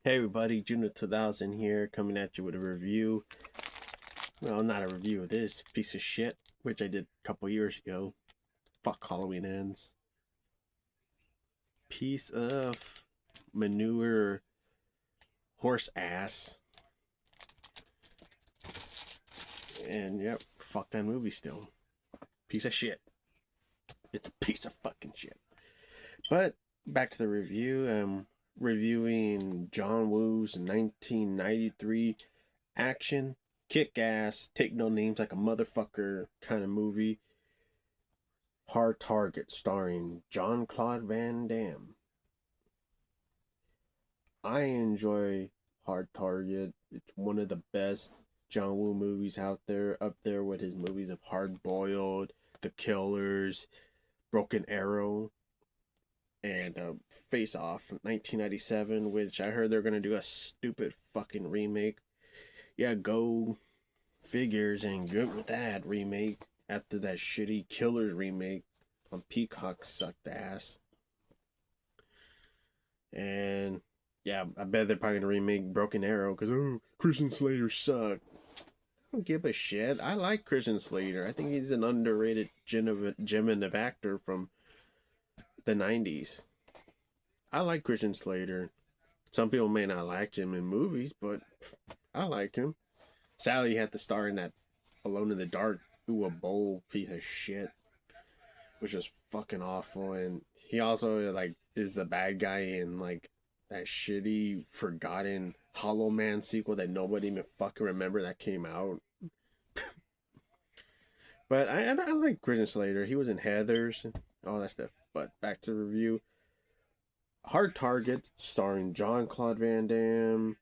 Hey everybody, Juno 2000 here, coming at you with a review. Well, not a review of this piece of shit, which I did a couple years ago. Fuck Halloween Ends. Piece of manure horse ass. And yep, fuck that movie still. Piece of shit. It's a piece of fucking shit. But back to the review. I'm reviewing John Woo's 1993 action, kick ass, take no names like a motherfucker kind of movie. Hard Target, starring Jean-Claude Van Damme. I enjoy Hard Target. It's one of the best John Woo movies out there, up there with his movies of Hard Boiled, The Killers, Broken Arrow, and Face Off from 1997, which I heard they're going to do a stupid fucking remake. Yeah, go figures, and good with that remake after that shitty Killers remake on Peacock sucked ass. And yeah, I bet they're probably gonna remake Broken Arrow because Christian Slater sucked. I don't give a shit. I like Christian Slater. I think he's an underrated gem of actor from the '90s. I like Christian Slater. Some people may not like him in movies, but I like him. Sadly, he had to star in that Alone in the Dark, a bowl piece of shit, which was fucking awful. And he also like is the bad guy in like that shitty forgotten Hollow Man sequel that nobody even fucking remember that came out. But I like Christian Slater. He was in Heathers and all that stuff. But back to the review. Hard Target, starring Jean-Claude Van Damme,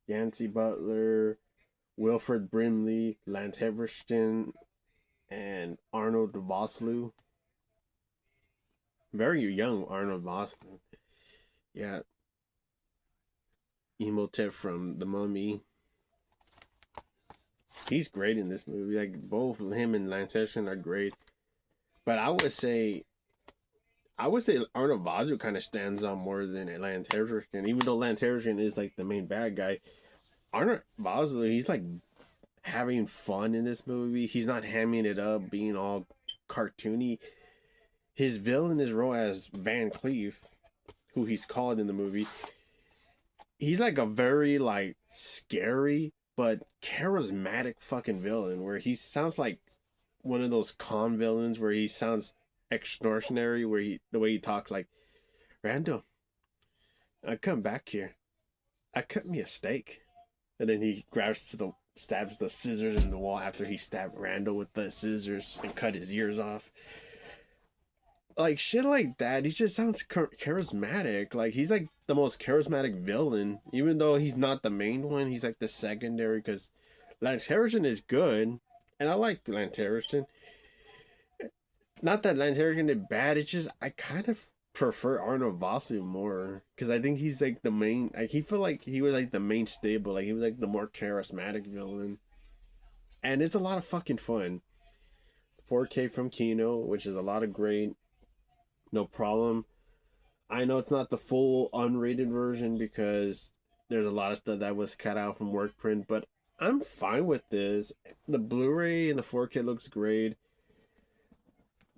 Yancey Butler, Wilfred Brimley, Lance Henriksen, and Arnold Vosloo. Very young Arnold Vosloo. Yeah, Imhotep from The Mummy. He's great in this movie. Like both him and Lance Henriksen are great. But I would say Arnold Vosloo kind of stands out more than Lance Henriksen. Even though Lance Henriksen is like the main bad guy, Arnold Vosloo, he's like having fun in this movie. He's not hamming it up, being all cartoony. His villain is role as Van Cleef, who he's called in the movie. He's like a very like scary but charismatic fucking villain where he sounds like one of those con villains where he sounds extortionary, where he the way he talks like, Randall, I come back here. I cut me a steak. And then he grabs to the stabs the scissors in the wall after he stabbed Randall with the scissors and cut his ears off. Like shit like that. He just sounds charismatic. Like he's like the most charismatic villain, even though he's not the main one. He's like the secondary because Lance Harrison is good, and I like Lance Harrison. Not that Lance Harrison did bad. It's just I kind of prefer Arnold Vosloo more because I think he's like the main. Like he felt like he was like the main stable. Like he was like the more charismatic villain, and it's a lot of fucking fun. 4K from Kino, which is a lot of great. No problem. I know it's not the full unrated version because there's a lot of stuff that was cut out from work print, but I'm fine with this. The Blu-ray and the 4K looks great.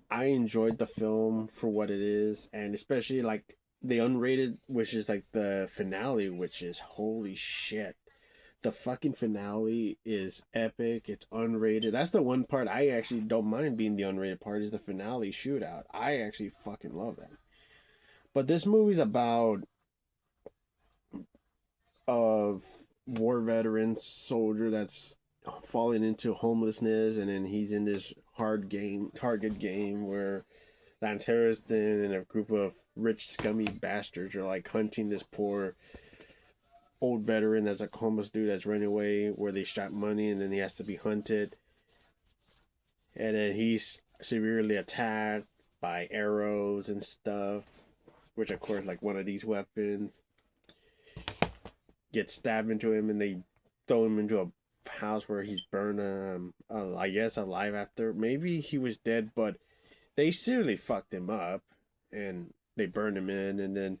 I enjoyed the film for what it is, and especially like the unrated, which is like the finale, which is holy shit. The fucking finale is epic. It's unrated. That's the one part I actually don't mind being the unrated part is the finale shootout. I actually fucking love that. But this movie's about of war veteran soldier that's falling into homelessness, and then he's in this hard game target game where Lance Harrison and a group of rich scummy bastards are like hunting this poor old veteran that's a homeless dude that's running away where they shot money, and then he has to be hunted, and then he's severely attacked by arrows and stuff, which of course like one of these weapons gets stabbed into him, and they throw him into a house where he's burned I guess alive after. Maybe he was dead, but they seriously fucked him up and they burned him in, and then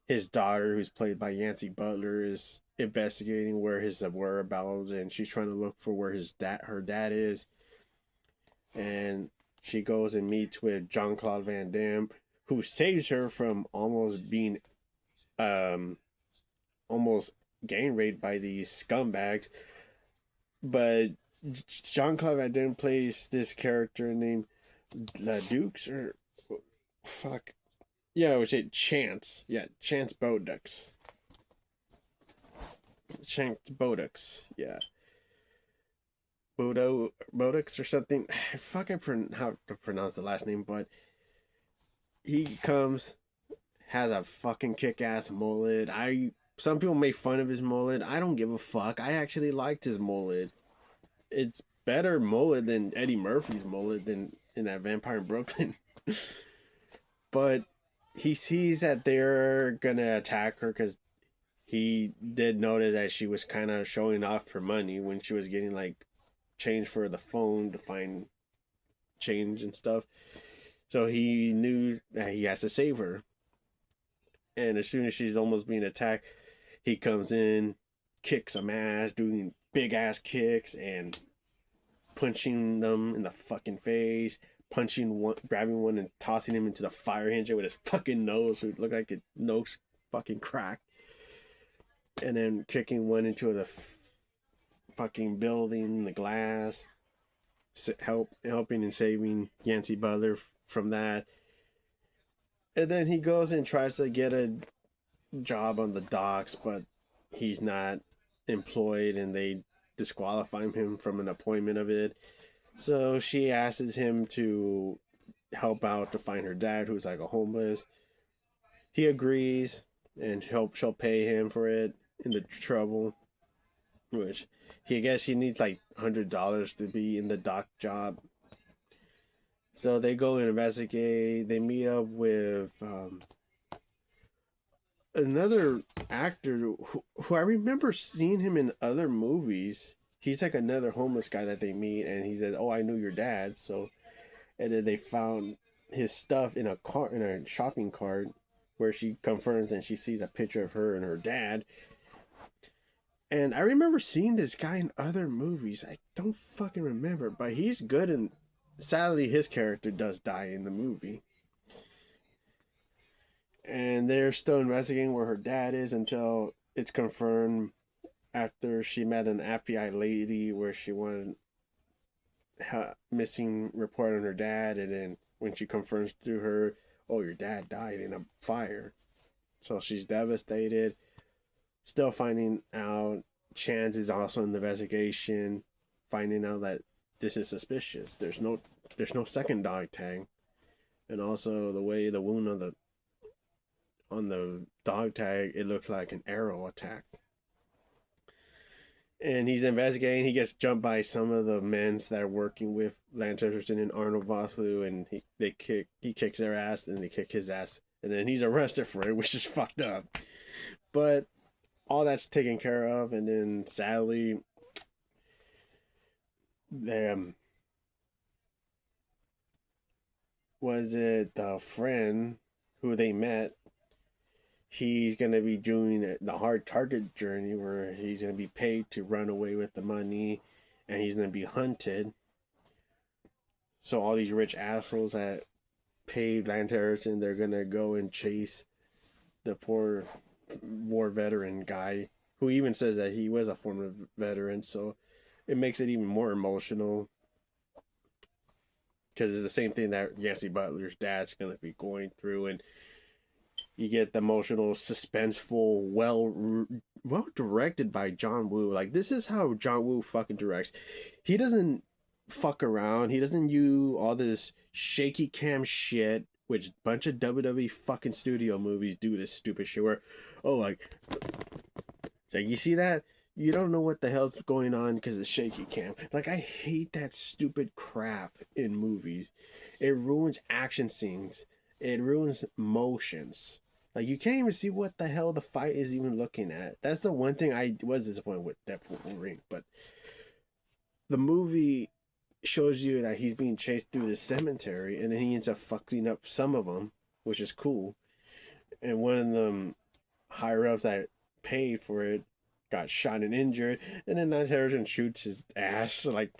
his daughter, who's played by Yancy Butler, is investigating where his whereabouts, and she's trying to look for where her dad is. And she goes and meets with Jean-Claude Van Damme, who saves her from almost being um almost gang raped by these scumbags. But Jean-Claude Van Damme plays this character named La Dukes, or fuck, yeah, which it Chance, yeah, Chance Bodux, Chance Bodux, yeah, Bodux or something. I fucking how to pronounce the last name, but he comes, has a fucking kick-ass mullet. Some people make fun of his mullet. I don't give a fuck. I actually liked his mullet. It's better mullet than Eddie Murphy's mullet than in that Vampire in Brooklyn. But he sees that they're gonna attack her because he did notice that she was kind of showing off her money when she was getting like change for the phone to find change and stuff. So he knew that he has to save her. And as soon as she's almost being attacked, he comes in, kicks some ass, doing big ass kicks and punching them in the fucking face, punching one, grabbing one and tossing him into the fire engine with his fucking nose, so it looked like his nose fucking cracked, and then kicking one into the fucking building, the glass, helping and saving Yancy Butler from that. And then he goes and tries to get a job on the docks, but he's not employed and they disqualify him from an appointment of it. So she asks him to help out to find her dad, who's like a homeless. He agrees, and she'll pay him for it in the trouble, which he I guess he needs like $100 to be in the dock job. So they go and investigate. They meet up with another actor who I remember seeing him in other movies. He's like another homeless guy that they meet, and he said, "Oh, I knew your dad." So, and then they found his stuff in a shopping cart, where she confirms and she sees a picture of her and her dad. And I remember seeing this guy in other movies. I don't fucking remember, but he's good, and sadly, his character does die in the movie. And they're still investigating where her dad is until it's confirmed after she met an FBI lady where she wanted a missing report on her dad, and then when she confirms to her, "Oh, your dad died in a fire," so she's devastated. Still finding out, Chance is also in the investigation, finding out that this is suspicious. There's no second dog tag, and also the way the wound on the dog tag, it looks like an arrow attack. And he's investigating. He gets jumped by some of the men that are working with Lance Henriksen and Arnold Vosloo, and he kicks their ass, and they kick his ass, and then he's arrested for it, which is fucked up. But all that's taken care of, and then sadly, them was it the friend who they met, he's going to be doing the hard target journey where he's going to be paid to run away with the money, and he's going to be hunted. So all these rich assholes that paid Lance Harrison, they're going to go and chase the poor war veteran guy, who even says that he was a former veteran. So it makes it even more emotional, because it's the same thing that Yancy Butler's dad's going to be going through. And you get the emotional, suspenseful, well directed by John Woo. Like, this is how John Woo fucking directs. He doesn't fuck around. He doesn't use all this shaky cam shit, which a bunch of WWE fucking studio movies do this stupid shit where, oh, like you see that? You don't know what the hell's going on because it's shaky cam. Like, I hate that stupid crap in movies. It ruins action scenes. It ruins motions. Like, you can't even see what the hell the fight is even looking at. That's the one thing I was disappointed with Deadpool Wolverine. But the movie shows you that he's being chased through the cemetery, and then he ends up fucking up some of them, which is cool. And one of them higher ups that paid for it got shot and injured, and then Lance Henriksen shoots his ass. Like,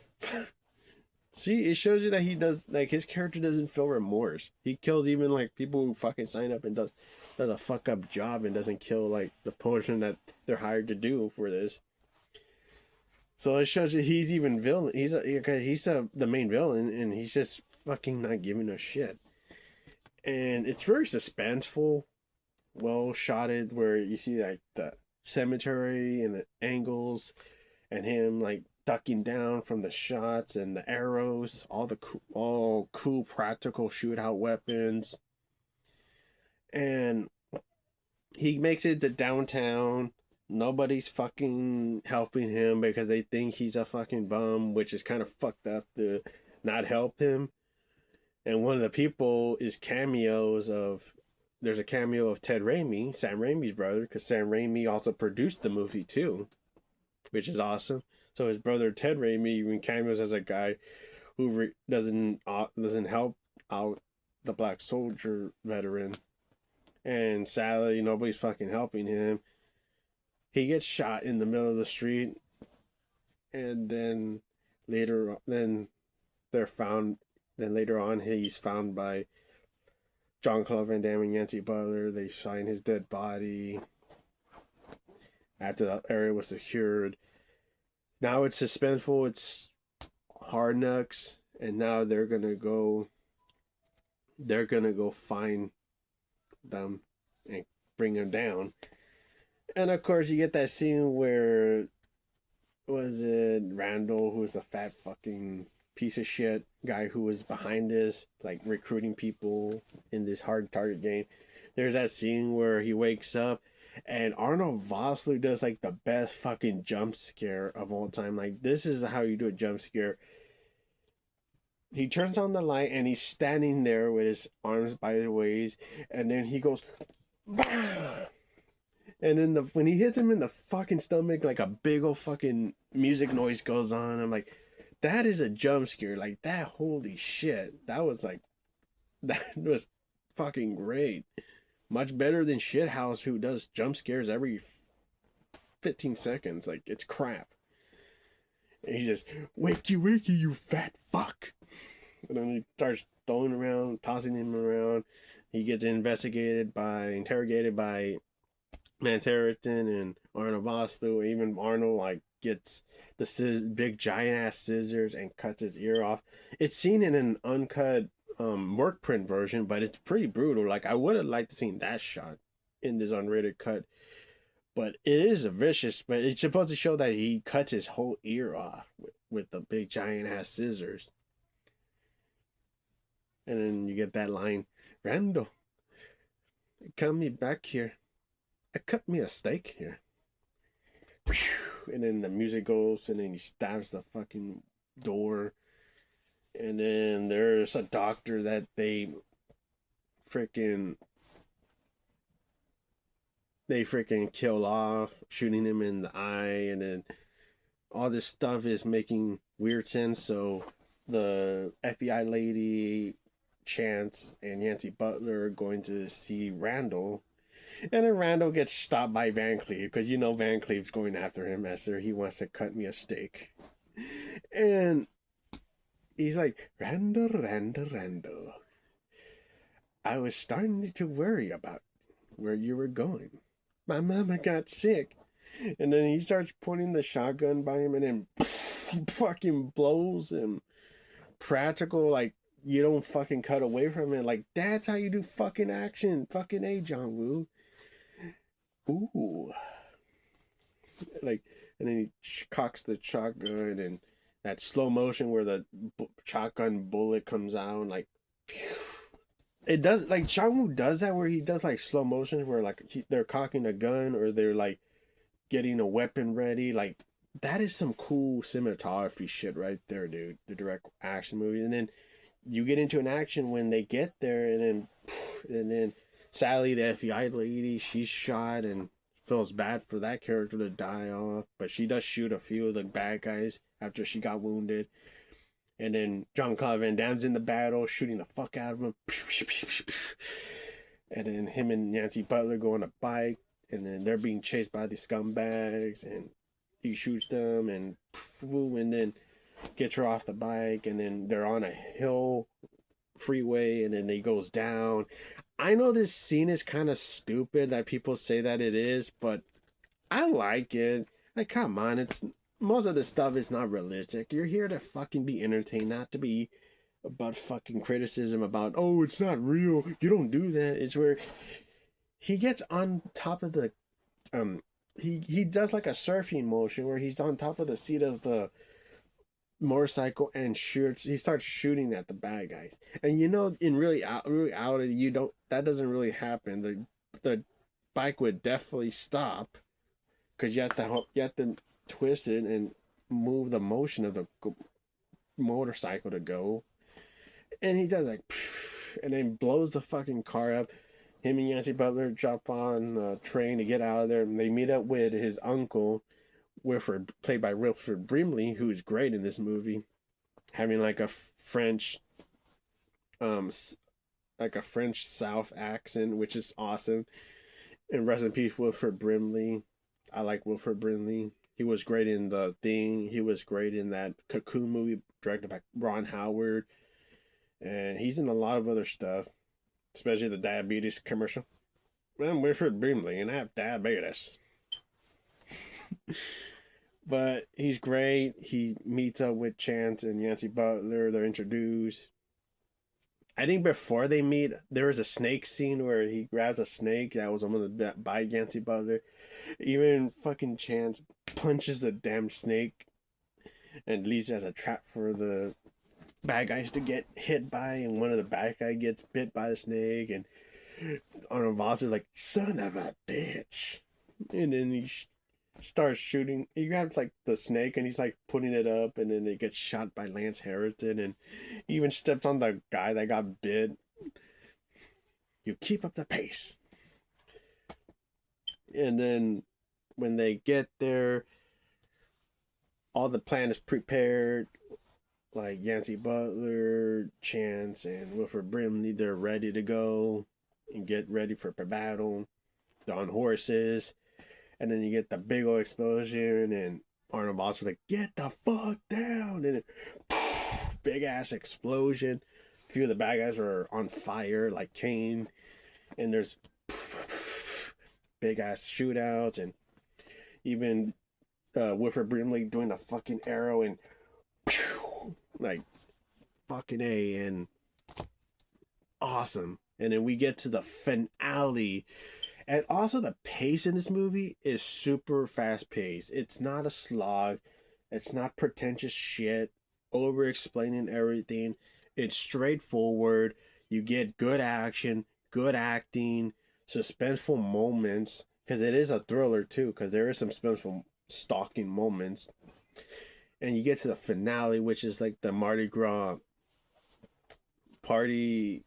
see, it shows you that he does, like, his character doesn't feel remorse. He kills even like people who fucking sign up and does a fuck up job and doesn't kill like the portion that they're hired to do for this. So it shows you he's even villain. He's the main villain, and he's just fucking not giving a shit. And it's very suspenseful, well shotted, where you see like the cemetery and the angles, and him like ducking down from the shots and the arrows, all cool practical shootout weapons, and he makes it to downtown. Nobody's fucking helping him because they think he's a fucking bum, which is kind of fucked up to not help him. And one of the people is cameos of. There's a cameo of Ted Raimi, Sam Raimi's brother, because Sam Raimi also produced the movie too, which is awesome. So his brother Ted Raimi even cameos as a guy who doesn't help out the black soldier veteran, and sadly nobody's fucking helping him. He gets shot in the middle of the street, and then later on he's found by Jean-Claude Van Damme and Yancy Butler. They find his dead body after the area was secured. Now it's suspenseful. It's hard knocks, and now they're gonna go find them and bring them down. And of course, you get that scene where was it Randall, who was a fat fucking piece of shit guy who was behind this, like recruiting people in this hard target game. There's that scene where he wakes up and Arnold Vosloo does like the best fucking jump scare of all time. Like, this is how you do a jump scare. He turns on the light and he's standing there with his arms by his waist, and then he goes, bah! And then when he hits him in the fucking stomach, like a big old fucking music noise goes on. I'm like, that is a jump scare. Like, that, holy shit. That was fucking great. Much better than Shithouse, who does jump scares every 15 seconds. Like, it's crap. And he just, wakey, wakey, you fat fuck. And then he starts throwing around, tossing him around. He gets interrogated by Lance Henriksen and Arnold Vosloo. Even Arnold, like, gets the big giant ass scissors and cuts his ear off. It's seen in an uncut work print version, but it's pretty brutal. Like, I would have liked to seen that shot in this unrated cut. But it is a vicious, but it's supposed to show that he cuts his whole ear off with the big giant ass scissors. And then you get that line, Randall, come me back here. I cut me a steak here. And then the music goes, and then he stabs the fucking door. And then there's a doctor that they freaking kill off, shooting him in the eye. And then all this stuff is making weird sense. So the FBI lady, Chance, and Yancy Butler are going to see Randall. And then Randall gets stopped by Van Cleef, because you know Van Cleef's going after him as he wants to cut me a steak. And he's like, Randall, I was starting to worry about where you were going. My mama got sick. And then he starts pointing the shotgun by him, and then fucking blows him. Practical, like, you don't fucking cut away from it. Like, that's how you do fucking action. Fucking A, John Woo. Ooh. Like, and then he cocks the shotgun, and that slow motion where the shotgun bullet comes out, like, it does, like, John Woo does that where he does, like, slow motion where, like, they're cocking a gun or they're, like, getting a weapon ready. Like, that is some cool cinematography shit right there, dude. The direct action movie. And then you get into an action when they get there, and then sadly the FBI lady, she's shot, and feels bad for that character to die off, but she does shoot a few of the bad guys after she got wounded. And then Jean-Claude Van Damme's in the battle, shooting the fuck out of him. And then him and Yancy Butler go on a bike. and then they're being chased by these scumbags, and he shoots them, and then gets her off the bike, and then they're on a hill freeway, and then he goes down. I know this scene is kind of stupid that people say that it is, but I like it. Like, come on, it's most of the stuff is not realistic. You're here to fucking be entertained, not to be about fucking criticism about, oh, it's not real. You don't do that. It's where he gets on top of the he does like a surfing motion where he's on top of the seat of the motorcycle and shoots. He starts shooting at the bad guys, and you know, in reality, you don't. That doesn't really happen. The bike would definitely stop because you have to twist it and move the motion of the motorcycle to go. And he does like, and then blows the fucking car up. Him and Yancy Butler jump on a train to get out of there, and they meet up with his uncle, Wilford, played by Wilford Brimley, who's great in this movie, having like a French, um, like a French South accent, which is awesome. And rest in peace, Wilford Brimley. I like Wilford Brimley. He was great in The Thing. He was great in that Cocoon movie directed by Ron Howard. And he's in a lot of other stuff, especially the diabetes commercial. I'm Wilford Brimley, and I have diabetes. But he's great. He meets up with Chance and Yancy Butler. They're introduced. I think before they meet, there was a snake scene where he grabs a snake that was almost by Yancy Butler. Even fucking Chance punches the damn snake and leaves it as a trap for the bad guys to get hit by. And one of the bad guys gets bit by the snake. And Arnold Vosloo's like, son of a bitch. And then he starts shooting. He grabs like the snake and he's like putting it up, and then it gets shot by Lance Harrison, and he even steps on the guy that got bit. You keep up the pace. And then when they get there, all the plan is prepared. Like Yancy Butler, Chance, and Wilford Brimley, they're ready to go and get ready for battle. They're on horses. And then you get the big old explosion, and Arnold Vosloo was like, get the fuck down. And then, big ass explosion. A few of the bad guys are on fire, like Kane. And there's big ass shootouts, and even Wilford Brimley doing a fucking arrow, and like fucking A, and awesome. And then we get to the finale. And also the pace in this movie is super fast paced. It's not a slog. It's not pretentious shit, over explaining everything. It's straightforward. You get good action, good acting, suspenseful moments, because it is a thriller too, because there is some suspenseful stalking moments. And you get to the finale, which is like the Mardi Gras party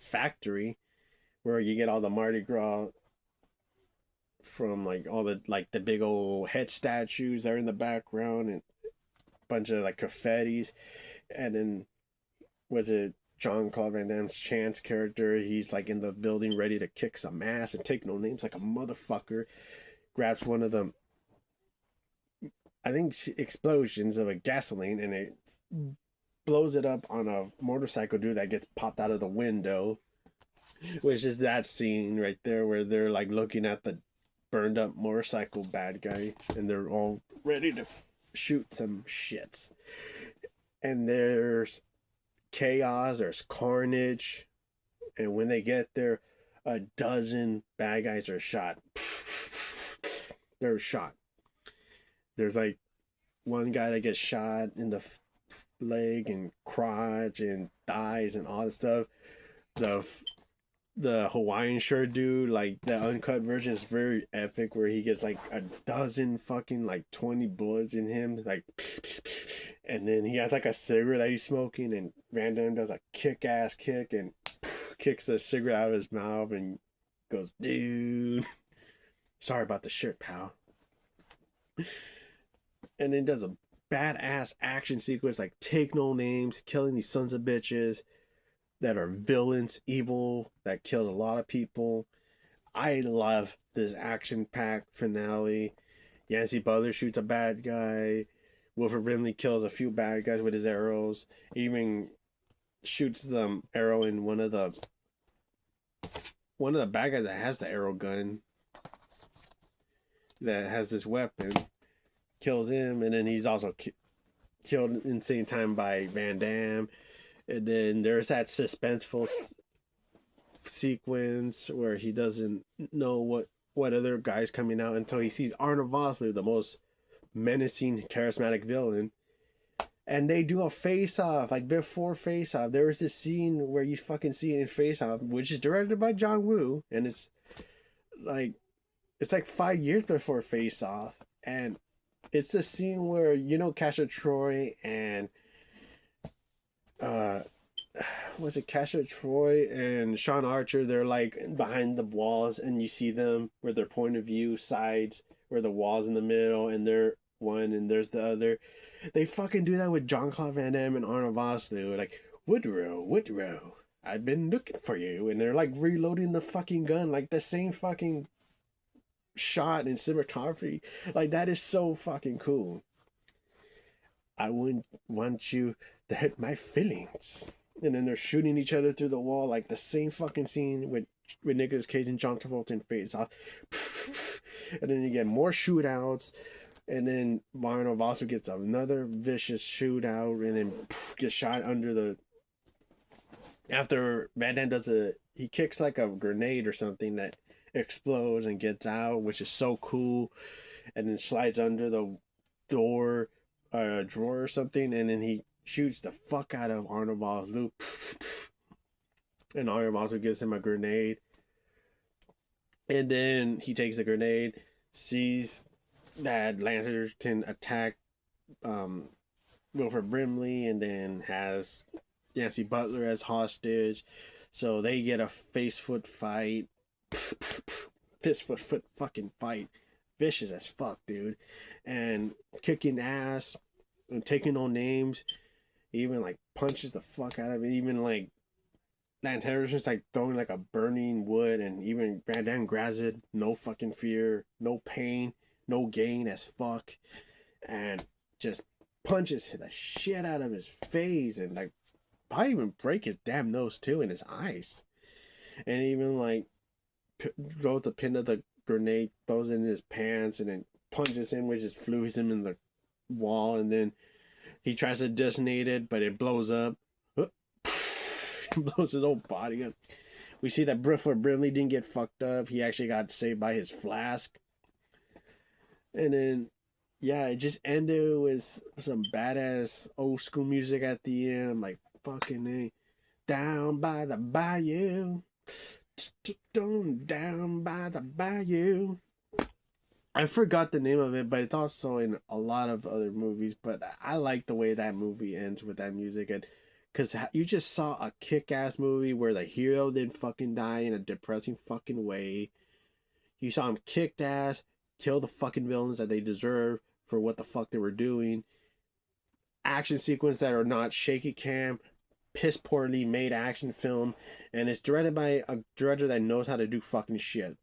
factory, where you get all the Mardi Gras from like all the like the big old head statues that are in the background, and a bunch of like confettis. And then was it Jean-Claude Van Damme's Chance character? He's like in the building ready to kick some ass and take no names like a motherfucker. Grabs one of them, I think, explosions of a gasoline, and it blows it up on a motorcycle dude that gets popped out of the window. Which is that scene right there where they're like looking at the burned up motorcycle bad guy, and they're all ready to shoot some shits. And there's chaos, there's carnage, and when they get there, a dozen bad guys are shot. They're shot. There's like one guy that gets shot in the leg and crotch and dies and all this stuff. The Hawaiian shirt dude, like the uncut version, is very epic, where he gets like a dozen fucking like 20 bullets in him, like, and then he has like a cigarette that he's smoking, and Van Damme does a kick-ass kick and kicks the cigarette out of his mouth and goes, dude, sorry about the shirt, pal. And then does a badass action sequence, like take no names, killing these sons of bitches that are villains, evil, that killed a lot of people. I love this action-packed finale. Yancey Butler shoots a bad guy. Wilford Brimley kills a few bad guys with his arrows. He even shoots the arrow in one of the bad guys that has the arrow gun, that has this weapon, kills him, and then he's also killed in the same time by Van Damme. And then there's that suspenseful sequence where he doesn't know what other guy's coming out until he sees Arnold Vosloo, the most menacing, charismatic villain. And they do a face-off, like before face-off. There was this scene where you fucking see it in face-off, which is directed by John Woo, and it's like 5 years before face-off, and it's the scene where Castor Troy and was it Castor Troy and Sean Archer? They're like behind the walls, and you see them where their point of view sides, where the wall's in the middle, and they're one, and there's the other. They fucking do that with Jean-Claude Van Damme and Arnold Vosloo. Like, Woodrow, I've been looking for you. And they're like reloading the fucking gun, like the same fucking shot and cinematography. Like, that is so fucking cool. I wouldn't want you to hurt my feelings. And then they're shooting each other through the wall, like the same fucking scene with Nicolas Cage and John Travolta in Face Off. And then you get more shootouts. And then Arnold also gets another vicious shootout, and then gets shot under the. After Van Damme he kicks like a grenade or something that explodes and gets out, which is so cool, and then slides under the drawer or something, and then he shoots the fuck out of Arnold Vosloo, and Arnold also gives him a grenade, and then he takes the grenade, sees that Lancerton attack Wilford Brimley, and then has Yancey Butler as hostage. So they get a fist-foot fight. Fist-foot fucking fight. Vicious as fuck, dude. And kicking ass and taking no names. Even like punches the fuck out of it. Even like Lance Henriksen's like throwing like a burning wood, and even Van Damme grabs it. No fucking fear. No pain. No gain as fuck, and just punches the shit out of his face, and like probably even break his damn nose too, in his eyes, and even like throws the pin of the grenade, throws it in his pants, and then punches him, which just flews him in the wall, and then he tries to detonate it, but it blows up. Blows his whole body up. We see that Wilford Brimley didn't get fucked up. He actually got saved by his flask. And then, yeah, it just ended with some badass old school music at the end. I'm like, fucking A. Down by the bayou. Down by the bayou. I forgot the name of it, but it's also in a lot of other movies. But I like the way that movie ends with that music. And because you just saw a kick-ass movie where the hero didn't fucking die in a depressing fucking way. You saw him kicked ass, kill the fucking villains that they deserve for what the fuck they were doing. Action sequence that are not shaky cam, piss poorly made action film, and it's directed by a director that knows how to do fucking shit.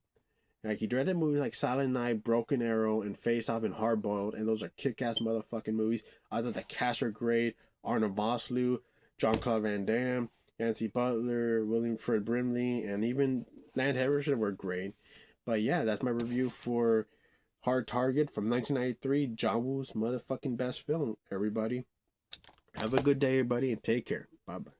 Like, he directed movies like Silent Night, Broken Arrow, and Face Off, and Hard Boiled, and those are kick-ass motherfucking movies. I thought the cast are great. Arnold Vosloo, Jean-Claude Van Damme, Yancey Butler, Wilford Brimley, and even Lance Henriksen were great. But yeah, that's my review for Hard Target from 1993, John Woo's motherfucking best film, everybody. Have a good day, everybody, and take care. Bye-bye.